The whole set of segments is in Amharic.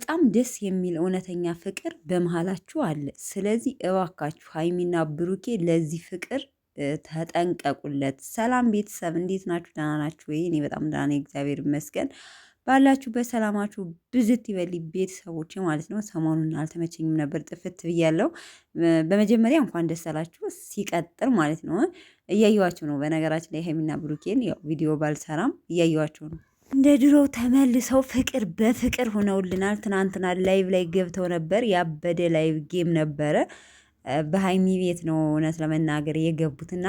በጣም ደስ የሚል እውነተኛ ፍቅር በመሃላችሁ አለ። ስለዚህ እባካችሁ ሀይሚና ብሩኬ ለዚህ ፍቅር ተጠንቀቁለት። ሰላም ቤተሰብ እንዴት ናችሁ? ደህና ናችሁ ወይ? እኔ በጣም ደህና ነኝ፣ እግዚአብሔር ይመስገን። ባላችሁበት ሰላማችሁ ብዝት ይበል ቤተሰቦች ማለት ነው። ሰሞኑን አልተመቸኝም ነበር፣ ጥፍት ብያለሁ። በመጀመሪያ እንኳን ደስ አላችሁ። ሲቀጥል ማለት ነው እያየኋቸው ነው። በነገራችን ላይ ሀይሚና ብሩኬን ያው ቪዲዮ ባልሰራም እያየኋቸው ነው። እንደ ድሮው ተመልሰው ፍቅር በፍቅር ሆነውልናል። ትናንትና ላይቭ ላይ ገብተው ነበር። ያበደ ላይቭ ጌም ነበረ። በሀይሚ ቤት ነው እውነት ለመናገር የገቡትና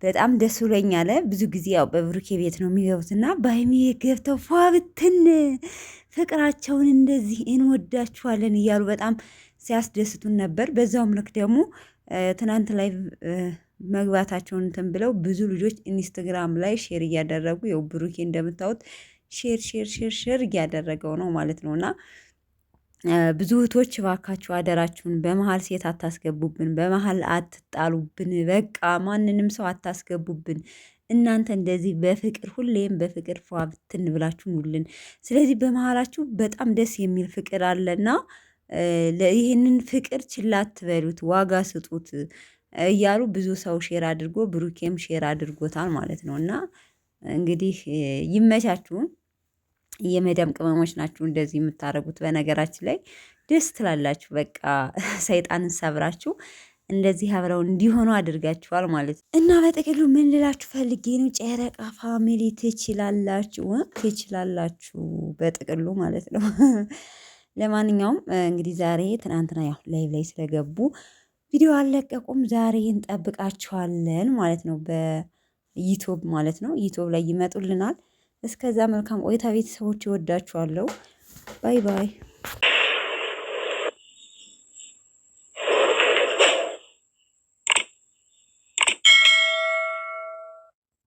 በጣም ደስ ብሎኛል። ብዙ ጊዜ ያው በብሩኬ ቤት ነው የሚገቡትና በሀይሚ ቤት ገብተው ፏብትን ፍቅራቸውን እንደዚህ እንወዳችኋለን እያሉ በጣም ሲያስደስቱን ነበር። በዛውም ልክ ደግሞ ትናንት ላይ መግባታቸውን እንትን ብለው ብዙ ልጆች ኢንስታግራም ላይ ሼር እያደረጉ ያው ብሩኬ እንደምታዩት ሼር እያደረገው ነው ማለት ነው። እና ብዙ እህቶች እባካችሁ አደራችሁን በመሀል ሴት አታስገቡብን፣ በመሀል አትጣሉብን፣ በቃ ማንንም ሰው አታስገቡብን። እናንተ እንደዚህ በፍቅር ሁሌም በፍቅር ፏ ብትን ብላችሁ ኑልን። ስለዚህ በመሀላችሁ በጣም ደስ የሚል ፍቅር አለና ይህንን ፍቅር ችላ አትበሉት፣ ዋጋ ስጡት እያሉ ብዙ ሰው ሼር አድርጎ ብሩኬም ሼር አድርጎታል ማለት ነው። እና እንግዲህ ይመቻችሁ። የመዳም ቅመሞች ናችሁ እንደዚህ የምታደርጉት። በነገራችን ላይ ደስ ትላላችሁ። በቃ ሰይጣንን ሰብራችሁ እንደዚህ አብረው እንዲሆኑ አድርጋችኋል ማለት ነው። እና በጥቅሉ ምን ልላችሁ ፈልጌ ነው፣ ጨረቃ ፋሚሊ ትችላላችሁ በጥቅሉ ማለት ነው። ለማንኛውም እንግዲህ ዛሬ ትናንትና ያው ላይቭ ላይ ስለገቡ ቪዲዮ አልለቀቁም። ዛሬ እንጠብቃችኋለን ማለት ነው፣ በዩቲዩብ ማለት ነው። ዩቲዩብ ላይ ይመጡልናል። እስከዛ መልካም ቆይታ ቤተሰቦች፣ ይወዳችኋለሁ። ባይ ባይ።